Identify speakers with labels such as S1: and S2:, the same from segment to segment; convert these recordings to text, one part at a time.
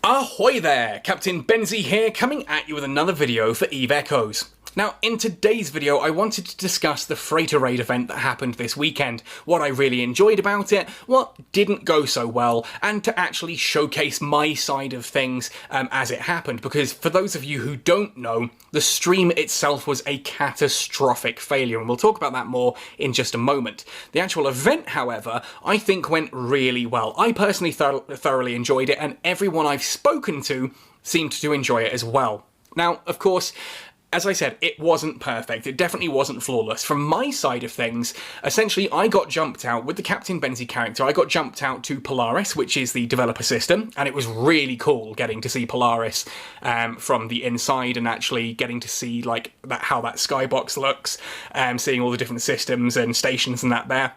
S1: Ahoy there! Captain Benzie here, coming at you with another video for EVE Echoes. Now, in today's video, I wanted to discuss the Freighter Raid event that happened this weekend, what I really enjoyed about it, what didn't go so well, and to actually showcase my side of things as it happened, because for those of you who don't know, the stream itself was a catastrophic failure, and we'll talk about that more in just a moment. The actual event, however, I think went really well. I personally thoroughly enjoyed it, and everyone I've spoken to seemed to enjoy it as well. Now, of course, as I said, it wasn't perfect. It definitely wasn't flawless. From my side of things, essentially I got jumped out with the Captain Benzie character. I got jumped out to Polaris, which is the developer system, and it was really cool getting to see Polaris from the inside and actually getting to see like how that skybox looks, seeing all the different systems and stations and that there.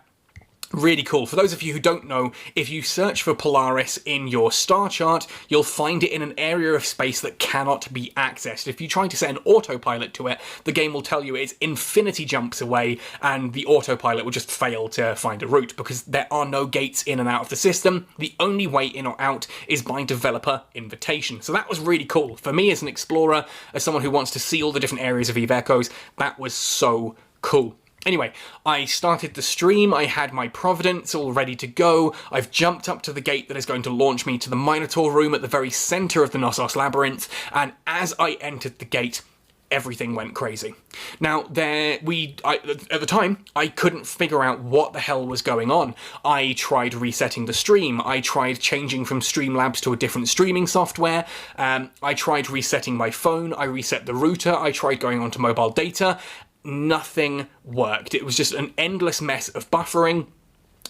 S1: Really cool. For those of you who don't know, if you search for Polaris in your star chart, you'll find it in an area of space that cannot be accessed. If you try to set an autopilot to it, the game will tell you it's infinity jumps away and the autopilot will just fail to find a route because there are no gates in and out of the system. The only way in or out is by developer invitation. So that was really cool. For me as an explorer, as someone who wants to see all the different areas of EVE Echoes, that was so cool. Anyway, I started the stream, I had my Providence all ready to go, I've jumped up to the gate that is going to launch me to the Minotaur room at the very centre of the Knossos Labyrinth, and as I entered the gate, everything went crazy. Now, at the time, I couldn't figure out what the hell was going on. I tried resetting the stream, I tried changing from Streamlabs to a different streaming software, I tried resetting my phone, I reset the router, I tried going onto mobile data. Nothing worked. It was just an endless mess of buffering.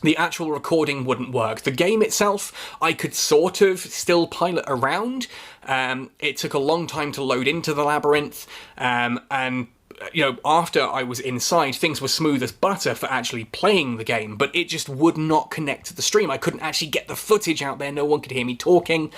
S1: The actual recording wouldn't work. The game itself, I could sort of still pilot around. It took a long time to load into the labyrinth, and you know, after I was inside, things were smooth as butter for actually playing the game, but it just would not connect to the stream. I couldn't actually get the footage out there. No one could hear me talking.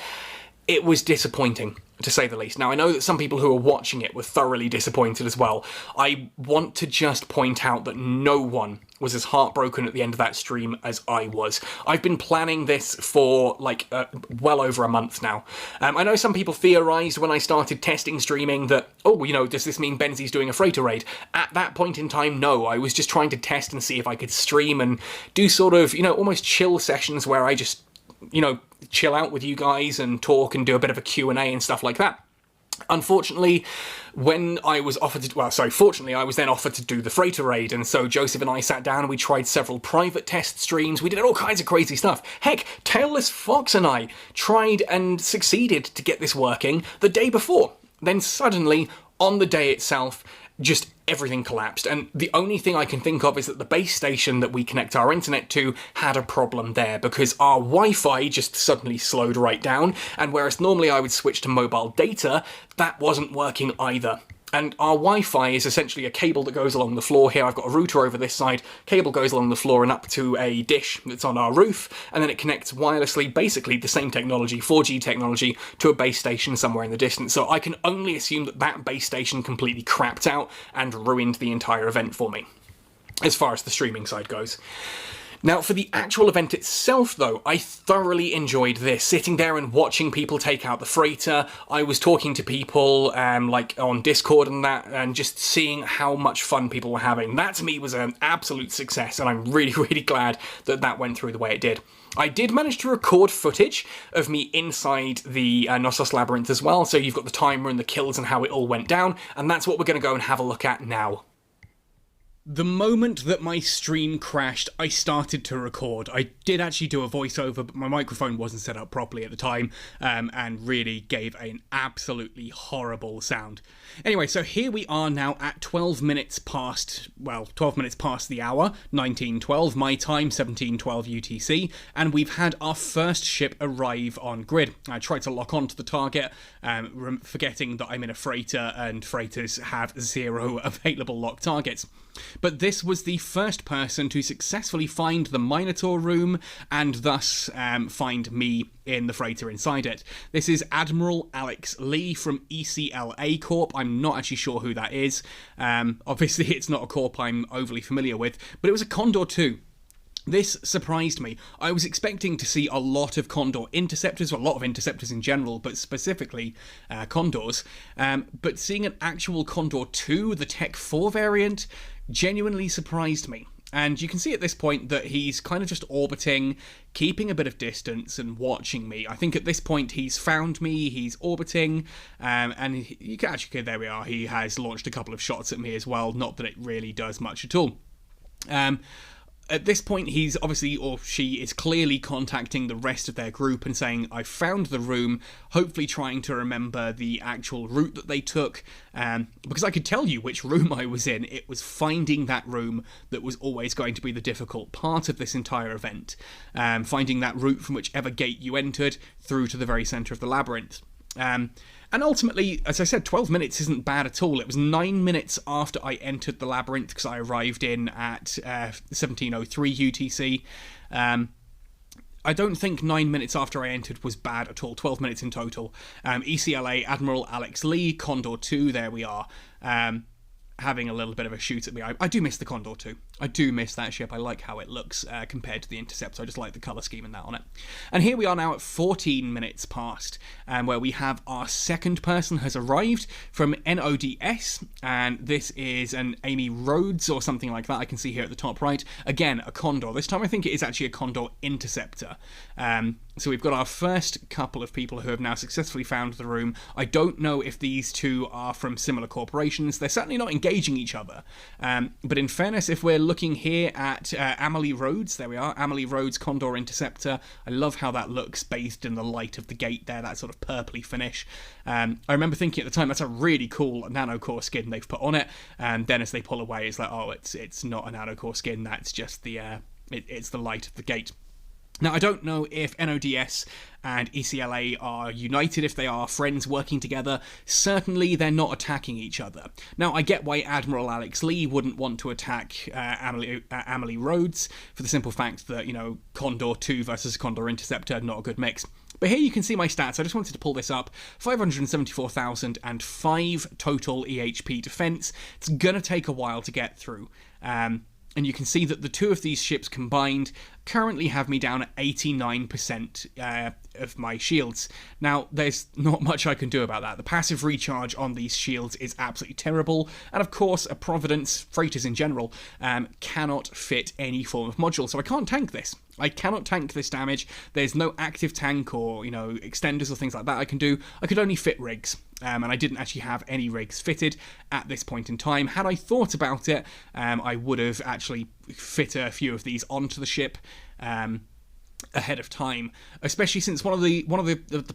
S1: It was disappointing, to say the least. Now, I know that some people who are watching it were thoroughly disappointed as well. I want to just point out that no one was as heartbroken at the end of that stream as I was. I've been planning this for, like, well over a month now. I know some people theorised when I started testing streaming that, oh, you know, does this mean Benzie's doing a freighter raid? At that point in time, no. I was just trying to test and see if I could stream and do sort of, you know, almost chill sessions where I just, you know, chill out with you guys and talk and do a bit of a Q&A and stuff like that. Unfortunately, when I was offered to, fortunately, I was then offered to do the freighter raid, and so Joseph and I sat down and we tried several private test streams. We did all kinds of crazy stuff. Heck, Tailless Fox and I tried and succeeded to get this working the day before. Then suddenly, on the day itself, just everything collapsed, and the only thing I can think of is that the base station that we connect our internet to had a problem there, because our Wi-Fi just suddenly slowed right down, and whereas normally I would switch to mobile data, that wasn't working either. And our Wi-Fi is essentially a cable that goes along the floor here. I've got a router over this side, cable goes along the floor and up to a dish that's on our roof, and then it connects wirelessly, basically the same technology, 4G technology, to a base station somewhere in the distance. So I can only assume that that base station completely crapped out and ruined the entire event for me, as far as the streaming side goes. Now, for the actual event itself, though, I thoroughly enjoyed this. Sitting there and watching people take out the freighter, I was talking to people, like, on Discord and that, and just seeing how much fun people were having. That, to me, was an absolute success, and I'm really, really glad that that went through the way it did. I did manage to record footage of me inside the Knossos Labyrinth as well, so you've got the timer and the kills and how it all went down, and that's what we're going to go and have a look at now. The moment that my stream crashed, I started to record. I did actually do a voiceover, but my microphone wasn't set up properly at the time, and really gave an absolutely horrible sound. Anyway, so here we are now at 12 minutes past the hour, 19:12 my time, 17:12 UTC, and we've had our first ship arrive on grid. I tried to lock onto the target, forgetting that I'm in a freighter, and freighters have 0 available lock targets. But this was the first person to successfully find the Minotaur room and thus find me in the freighter inside it. This is Admiral Alex Lee from ECLA Corp. I'm not actually sure who that is. Obviously, it's not a corp I'm overly familiar with, but it was a Condor 2. This surprised me. I was expecting to see a lot of Condor interceptors, or a lot of interceptors in general, but specifically Condors. But seeing an actual Condor 2, the Tech 4 variant, genuinely surprised me. And you can see at this point that he's kind of just orbiting, keeping a bit of distance and watching me. I think at this point he's found me, he's orbiting, and you can actually, there we are, he has launched a couple of shots at me as well, not that it really does much at all. At this point, he's obviously, or she is clearly contacting the rest of their group and saying, I found the room, hopefully trying to remember the actual route that they took, because I could tell you which room I was in. It was finding that room that was always going to be the difficult part of this entire event, finding that route from whichever gate you entered through to the very centre of the labyrinth. And ultimately, as I said, 12 minutes isn't bad at all. It was 9 minutes after I entered the labyrinth, because I arrived in at 1703 UTC. I don't think 9 minutes after I entered was bad at all. 12 minutes in total. ECLA Admiral Alex Lee, Condor 2, there we are. Having a little bit of a shoot at me. I do miss the Condor 2. I do miss that ship. I like how it looks compared to the Interceptor. I just like the colour scheme and that on it. And here we are now at 14 minutes past, where we have our second person has arrived from NODS, and this is an Amy Rhodes or something like that. I can see here at the top right. Again, a Condor. This time I think it is actually a Condor Interceptor. So we've got our first couple of people who have now successfully found the room. I don't know if these two are from similar corporations. They're certainly not engaging each other. But in fairness, if we're looking here at Amelie Rhodes, there we are, Amelie Rhodes Condor Interceptor. I love how that looks bathed in the light of the gate there, that sort of purpley finish. I remember thinking at the time, that's a really cool nanocore skin they've put on it. And then as they pull away, it's like, oh, it's not a nanocore skin, that's just the it's the light of the gate. Now, I don't know if NODS and ECLA are united, if they are friends working together. Certainly, they're not attacking each other. Now, I get why Admiral Alex Lee wouldn't want to attack Amelie Rhodes, for the simple fact that, you know, Condor 2 versus Condor Interceptor, not a good mix. But here you can see my stats. I just wanted to pull this up. 574,005 total EHP defense. It's going to take a while to get through. And you can see that the two of these ships combined currently have me down at 89% of my shields. Now, there's not much I can do about that. The passive recharge on these shields is absolutely terrible. And of course, a Providence, freighters in general, cannot fit any form of module. So I can't tank this. I cannot tank this damage. There's no active tank or, you know, extenders or things like that I can do. I could only fit rigs. And I didn't actually have any rigs fitted at this point in time. Had I thought about it, I would have actually fit a few of these onto the ship ahead of time. Especially since one of the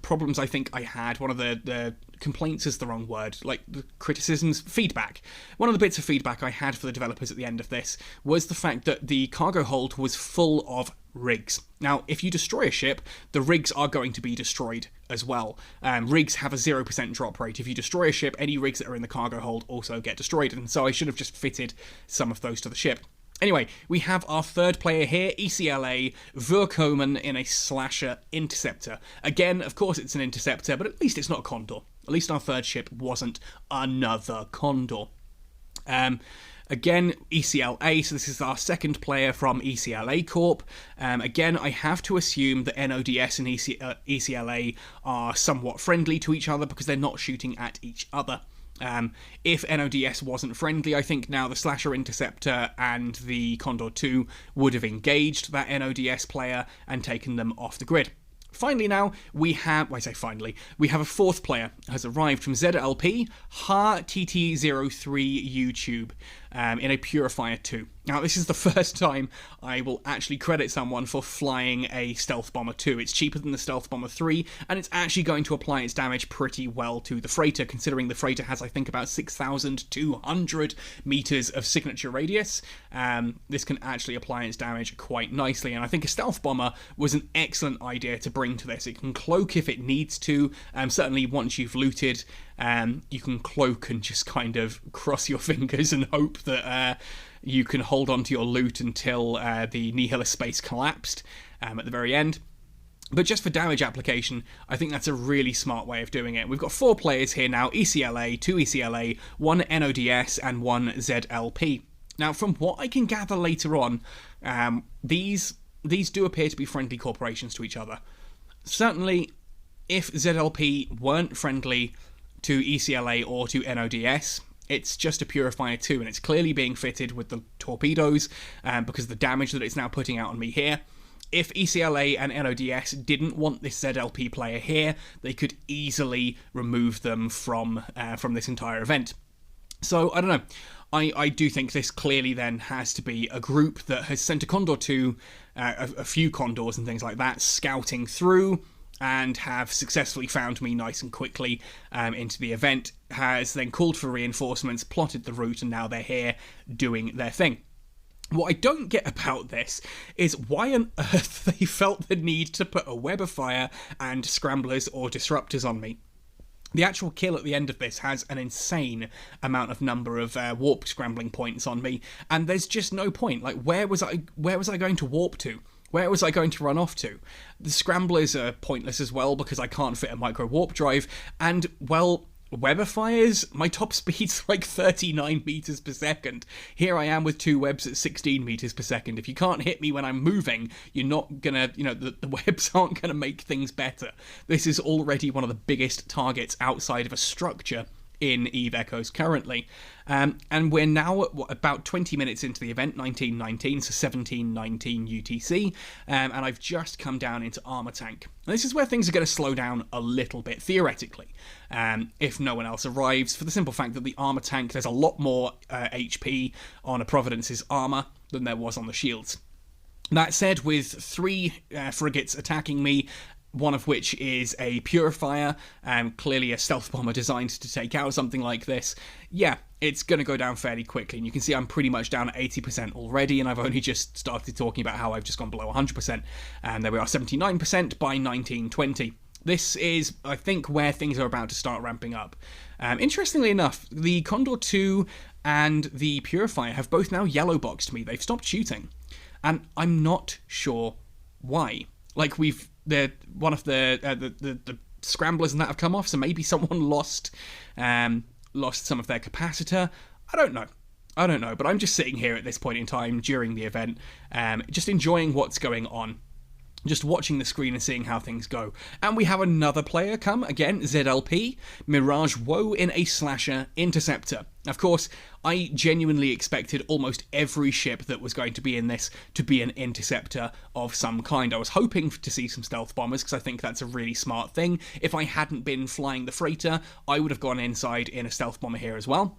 S1: problems I think I had, one of the complaints is the wrong word, like the criticisms, feedback. One of the bits of feedback I had for the developers at the end of this was the fact that the cargo hold was full of rigs. Now, if you destroy a ship, the rigs are going to be destroyed as well. Rigs have a 0% drop rate. If you destroy a ship, any rigs that are in the cargo hold also get destroyed, and so I should have just fitted some of those to the ship. Anyway, we have our third player here, ECLA, Voorkomen in a Slasher Interceptor. Again, of course it's an Interceptor, but at least it's not a Condor. At least our third ship wasn't another Condor. Again, ECLA, so this is our second player from ECLA Corp. Again, I have to assume that NODS and ECLA are somewhat friendly to each other because they're not shooting at each other. If NODS wasn't friendly, I think now the Slasher Interceptor and the Condor 2 would have engaged that NODS player and taken them off the grid. Finally now, we have a fourth player has arrived from ZLP, HATT03 YouTube, in a Purifier 2. Now, this is the first time I will actually credit someone for flying a Stealth Bomber 2. It's cheaper than the Stealth Bomber 3, and it's actually going to apply its damage pretty well to the freighter, considering the freighter has, I think, about 6,200 meters of signature radius. This can actually apply its damage quite nicely, and I think a Stealth Bomber was an excellent idea to bring to this. It can cloak if it needs to. Certainly, once you've looted, you can cloak and just kind of cross your fingers and hope that you can hold on to your loot until the Nihilist space collapsed at the very end. But just for damage application, I think that's a really smart way of doing it. We've got 4 players here now, ECLA, 2 ECLA, 1 NODS, and 1 ZLP. Now, from what I can gather later on, these do appear to be friendly corporations to each other. Certainly, if ZLP weren't friendly to ECLA or to NODS, it's just a Purifier 2, and it's clearly being fitted with the torpedoes because of the damage that it's now putting out on me here. If ECLA and NODS didn't want this ZLP player here, they could easily remove them from this entire event. So, I don't know. I do think this clearly then has to be a group that has sent a Condor 2, a few Condors and things like that, scouting through, and have successfully found me nice and quickly into the event, has then called for reinforcements, plotted the route, and now they're here doing their thing. What I don't get about this is why on earth they felt the need to put a web of fire and scramblers or disruptors on me. The actual kill at the end of this has an insane number of warp scrambling points on me, and there's just no point. Like, where was I going to warp to? Where was I going to run off to? The scramblers are pointless as well because I can't fit a micro warp drive, and, well, Webifiers, my top speed's like 39 meters per second. Here I am with two webs at 16 meters per second. If you can't hit me when I'm moving, you're not gonna, the webs aren't gonna make things better. This is already one of the biggest targets outside of a structure in EVE Echoes currently. And we're now at about 20 minutes into the event, 19:19, so 17:19 UTC, and I've just come down into Armor Tank. And this is where things are going to slow down a little bit, theoretically, if no one else arrives, for the simple fact that the Armor Tank, there's a lot more HP on a Providence's armor than there was on the shields. That said, with 3 frigates attacking me, one of which is a Purifier, clearly a stealth bomber designed to take out something like this, yeah, it's going to go down fairly quickly. And you can see I'm pretty much down at 80% already, and I've only just started talking about how I've just gone below 100%. And there we are, 79% by 19:20. This is, I think, where things are about to start ramping up. Interestingly enough, the Condor 2 and the Purifier have both now yellow boxed me. They've stopped shooting. And I'm not sure why. Like, one of the scramblers and that have come off, so maybe someone lost some of their capacitor. I don't know, but I'm just sitting here at this point in time during the event, just enjoying what's going on, just watching the screen and seeing how things go. And we have another player come, again, ZLP, Mirage Woe in a Slasher Interceptor. Of course, I genuinely expected almost every ship that was going to be in this to be an interceptor of some kind. I was hoping to see some stealth bombers, because I think that's a really smart thing. If I hadn't been flying the freighter, I would have gone inside in a stealth bomber here as well.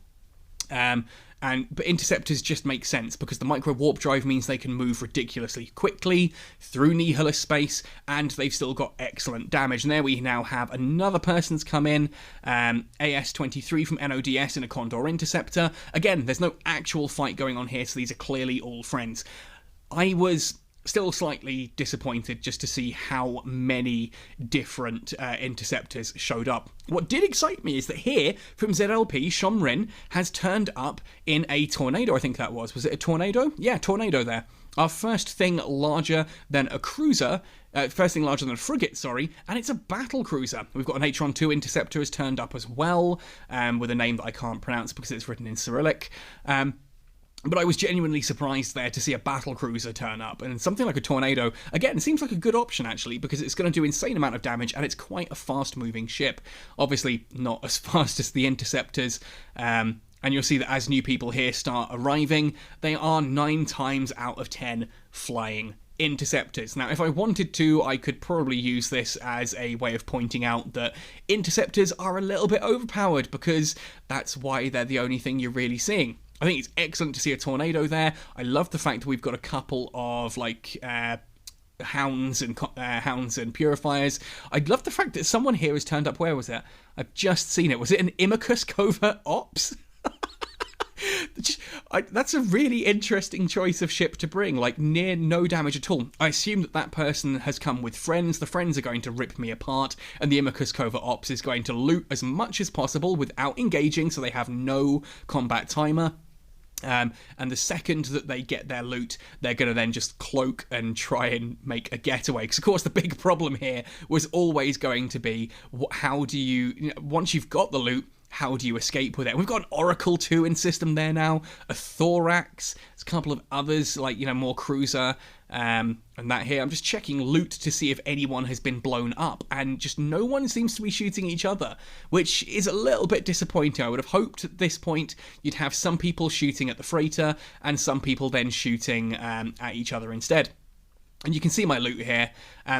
S1: But interceptors just make sense because the micro warp drive means they can move ridiculously quickly through Nihilus space, and they've still got excellent damage. And there we now have another person's come in, AS-23 from NODS in a Condor Interceptor. Again, there's no actual fight going on here, so these are clearly all friends. I was still slightly disappointed just to see how many different interceptors showed up. What did excite me is that here, from ZLP, Shomrin has turned up in a Tornado, I think that was. Was it a Tornado? Yeah, Tornado there. Our first thing larger than a cruiser, first thing larger than a frigate, sorry, and it's a battle cruiser. We've got an H-2 Interceptor has turned up as well, with a name that I can't pronounce because it's written in Cyrillic. But I was genuinely surprised there to see a battle cruiser turn up, and something like a Tornado, again, seems like a good option actually, because it's going to do insane amount of damage, and it's quite a fast-moving ship. Obviously, not as fast as the Interceptors, and you'll see that as new people here start arriving, they are 9 times out of 10 flying Interceptors. Now, if I wanted to, I could probably use this as a way of pointing out that Interceptors are a little bit overpowered, because that's why they're the only thing you're really seeing. I think it's excellent to see a Tornado there. I love the fact that we've got a couple of, like, hounds and Purifiers. I love the fact that someone here has turned up. Where was it? I've just seen it. Was it an Imicus Covert Ops? That's a really interesting choice of ship to bring, like near no damage at all. I assume that that person has come with friends. The friends are going to rip me apart, and the Imicus Covert Ops is going to loot as much as possible without engaging, so they have no combat timer. And the second that they get their loot, they're going to then just cloak and try and make a getaway. Because, of course, the big problem here was always going to be, how do you, once you've got the loot, how do you escape with it? We've got an Oracle 2 in system there now, a Thorax, there's a couple of others, like, you know, more cruiser, and that here. I'm just checking loot to see if anyone has been blown up, and just no one seems to be shooting each other, which is a little bit disappointing. I would have hoped at this point you'd have some people shooting at the freighter, and some people then shooting at each other instead. And you can see my loot here.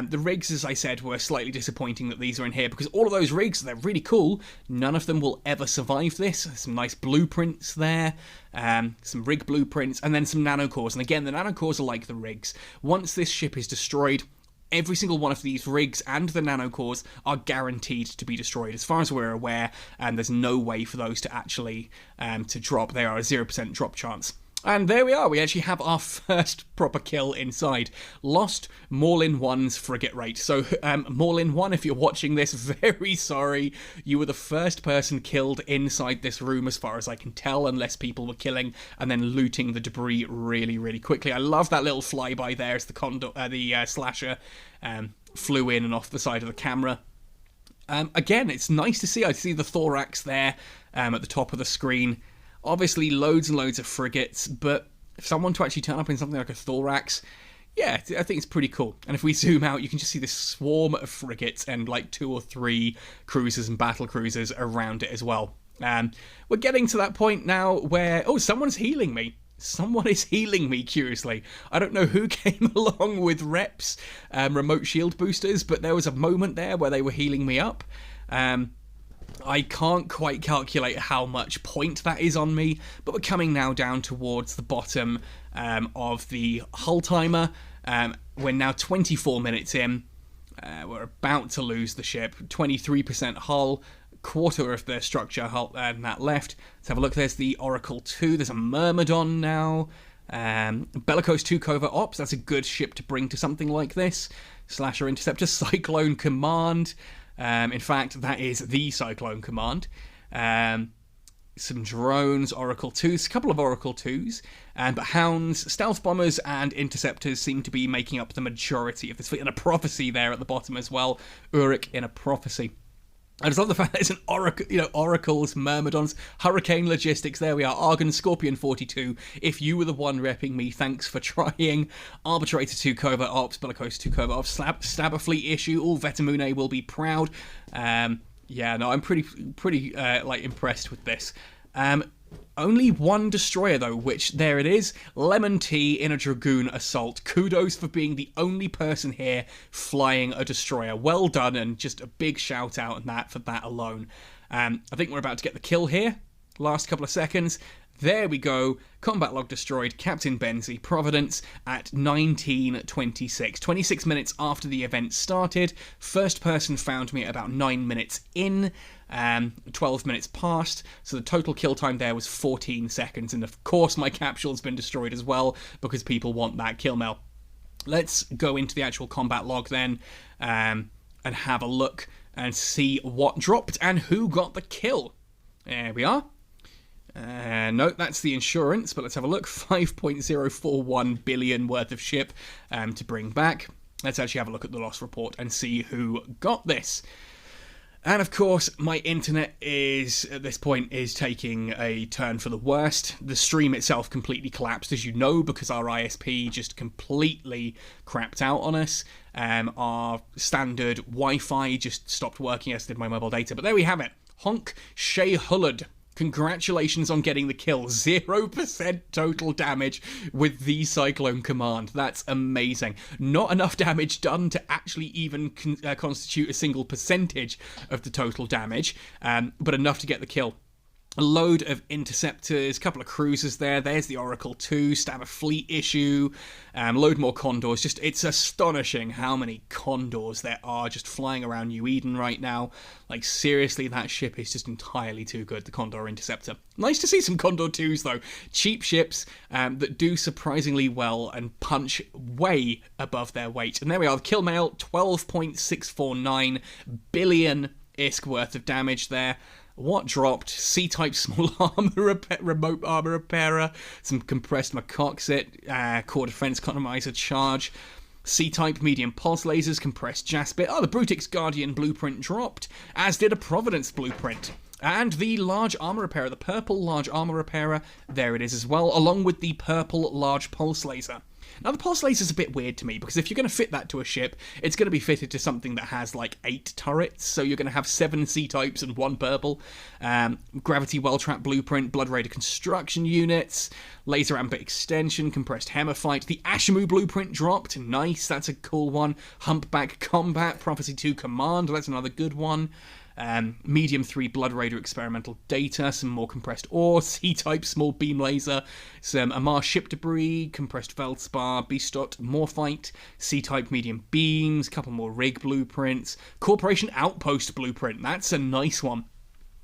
S1: The rigs, as I said, were slightly disappointing that these are in here, because all of those rigs, they're really cool. None of them will ever survive this. There's some nice blueprints there, some rig blueprints, and then some nanocores. And again, the nanocores are like the rigs. Once this ship is destroyed, every single one of these rigs and the nanocores are guaranteed to be destroyed. As far as we're aware, there's no way for those to actually to drop. They are a 0% drop chance. And there we are, we actually have our first proper kill inside. Lost Maulin-1's frigate rate. So, Maulin-1, if you're watching this, very sorry. You were the first person killed inside this room, as far as I can tell, unless people were killing and then looting the debris really, really quickly. I love that little flyby there as the slasher flew in and off the side of the camera. Again, it's nice to see. I see the Thorax there at the top of the screen. Obviously, loads and loads of frigates, but if someone to actually turn up in something like a Thorax, yeah, I think it's pretty cool. And if we zoom out, you can just see this swarm of frigates and like 2 or 3 cruisers and battle cruisers around it as well. We're getting to that point now where, oh, someone's healing me. Someone is healing me, curiously. I don't know who came along with reps, remote shield boosters, but there was a moment there where they were healing me up. I can't quite calculate how much point that is on me, but we're coming now down towards the bottom of the hull timer. We're now 24 minutes in. We're about to lose the ship. 23% hull, quarter of the structure hull, and that left. Let's have a look. There's the Oracle 2. There's a Myrmidon now. Bellicose 2 Covert Ops. That's a good ship to bring to something like this. Slasher Interceptor, Cyclone Command. In fact, that is the Cyclone Command. Some drones, Oracle 2s, a couple of Oracle 2s, but Hounds, Stealth Bombers, and Interceptors seem to be making up the majority of this fleet. And a Prophecy there at the bottom as well. Uruk in a Prophecy. I just love the fact that it's an Oracle, Oracles, Myrmidons, Hurricane Logistics, there we are, Argon, Scorpion 42, if you were the one repping me, thanks for trying, Arbitrator 2 Covert Ops, Bellicose 2 Covert Ops, Stabber Fleet issue, all Vetamune will be proud. Yeah, no, I'm pretty impressed with this. Only one destroyer, though, which, there it is, Lemon Tea in a Dragoon Assault. Kudos for being the only person here flying a destroyer. Well done, and just a big shout out on that for that alone. I think we're about to get the kill here. Last couple of seconds. There we go. Combat log destroyed. Captain Benzie, Providence at 19:26. 26 minutes after the event started. First person found me at about 9 minutes in. 12 minutes past. So the total kill time there was 14 seconds. And of course my capsule's been destroyed as well because people want that kill mail. Let's go into the actual combat log then and have a look and see what dropped and who got the kill. There we are. No, that's the insurance, but let's have a look. 5.041 billion worth of ship to bring back. Let's actually have a look at the loss report and see who got this. And of course, my internet is, at this point, is taking a turn for the worst. The stream itself completely collapsed, as you know, because our ISP just completely crapped out on us. Our standard Wi-Fi just stopped working, as did my mobile data. But there we have it. Honk Shea Hullard. Congratulations on getting the kill. 0% total damage with the Cyclone Command. That's amazing. Not enough damage done to actually even constitute a single percentage of the total damage, but enough to get the kill. A load of interceptors, a couple of cruisers there. There's the Oracle 2, Stabber Fleet issue, load more Condors. Just, it's astonishing how many Condors there are just flying around New Eden right now. Like, seriously, that ship is just entirely too good, the Condor Interceptor. Nice to see some Condor 2s, though. Cheap ships that do surprisingly well and punch way above their weight. And there we are, the kill mail, 12.649 billion ISK worth of damage there. What dropped? C-type small armor remote armor repairer, some compressed Macoxit, core defense economizer charge, C-type medium pulse lasers, compressed Jaspit. Oh, the Brutix Guardian blueprint dropped, as did a Providence blueprint. And the large armor repairer, the purple large armor repairer, there it is as well, along with the purple large pulse laser. Now, the pulse laser is a bit weird to me, because if you're going to fit that to a ship, it's going to be fitted to something that has, like, 8 turrets, so you're going to have 7 C-types and 1 purple. Gravity well-trap blueprint, Blood Raider construction units, laser amber extension, compressed Hemmerfight. The Ashimu blueprint dropped, nice, that's a cool one. Humpback combat, Prophecy 2 command, that's another good one. Medium 3 Blood Raider experimental data, some more compressed ore, C-type small beam laser, some Amar ship debris, compressed Veldspar, Beastot Morphite, C-type medium beams, couple more rig blueprints, Corporation outpost blueprint, that's a nice one.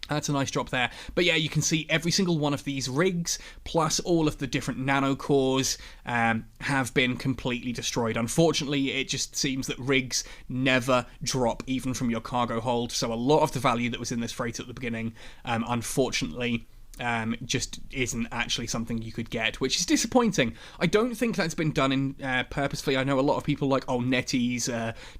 S1: That's a nice drop there. But yeah, you can see every single one of these rigs, plus all of the different nanocores, have been completely destroyed. Unfortunately, it just seems that rigs never drop, even from your cargo hold. So a lot of the value that was in this freighter at the beginning, unfortunately, just isn't actually something you could get, which is disappointing. I don't think that's been done in purposefully. I know a lot of people like, oh, Nettie's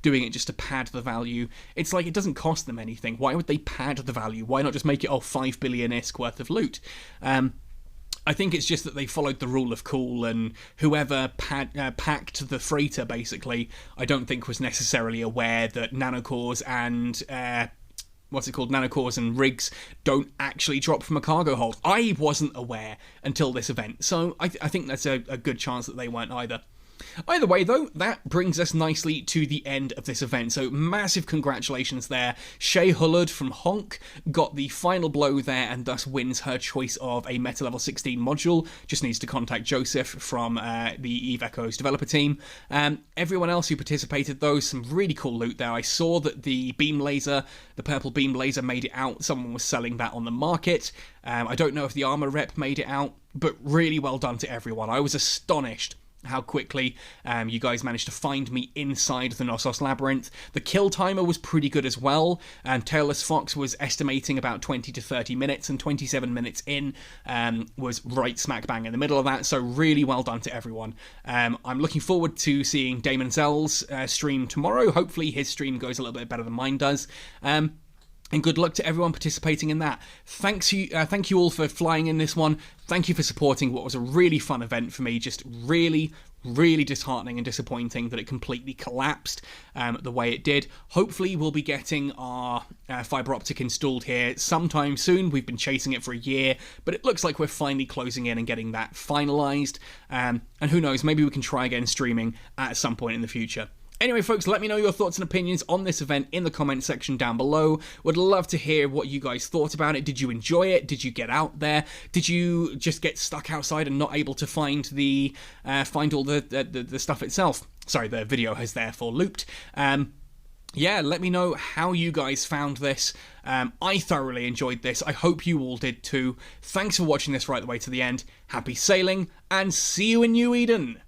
S1: doing it just to pad the value. It's like, it doesn't cost them anything. Why would they pad the value? Why not just make it, 5 billion-isk worth of loot? I think it's just that they followed the rule of cool, and whoever packed the freighter, basically, I don't think was necessarily aware that nanocores and nanocores and rigs don't actually drop from a cargo hold. I wasn't aware until this event, so I think that's a good chance that they weren't either. Either way, though, that brings us nicely to the end of this event, so massive congratulations there. Shay Hullard from Honk got the final blow there and thus wins her choice of a Meta Level 16 module. Just needs to contact Joseph from the Eve Echoes developer team. Everyone else who participated, though, some really cool loot there. I saw that the beam laser, the purple beam laser, made it out. Someone was selling that on the market. I don't know if the armor rep made it out, but really well done to everyone. I was astonished how quickly you guys managed to find me inside the Knossos Labyrinth. The kill timer was pretty good as well. Tailless Fox was estimating about 20 to 30 minutes, and 27 minutes in was right smack bang in the middle of that, so really well done to everyone. I'm looking forward to seeing Damon Zell's stream tomorrow. Hopefully his stream goes a little bit better than mine does. And good luck to everyone participating in that. Thank you all for flying in this one. Thank you for supporting what was a really fun event for me. Just really, really disheartening and disappointing that it completely collapsed the way it did. Hopefully we'll be getting our fibre optic installed here sometime soon. We've been chasing it for a year, but it looks like we're finally closing in and getting that finalised. And who knows, maybe we can try again streaming at some point in the future. Anyway, folks, let me know your thoughts and opinions on this event in the comment section down below. Would love to hear what you guys thought about it. Did you enjoy it? Did you get out there? Did you just get stuck outside and not able to find all the stuff itself? Sorry, the video has therefore looped. Yeah, let me know how you guys found this. I thoroughly enjoyed this. I hope you all did too. Thanks for watching this right the way to the end. Happy sailing, and see you in New Eden!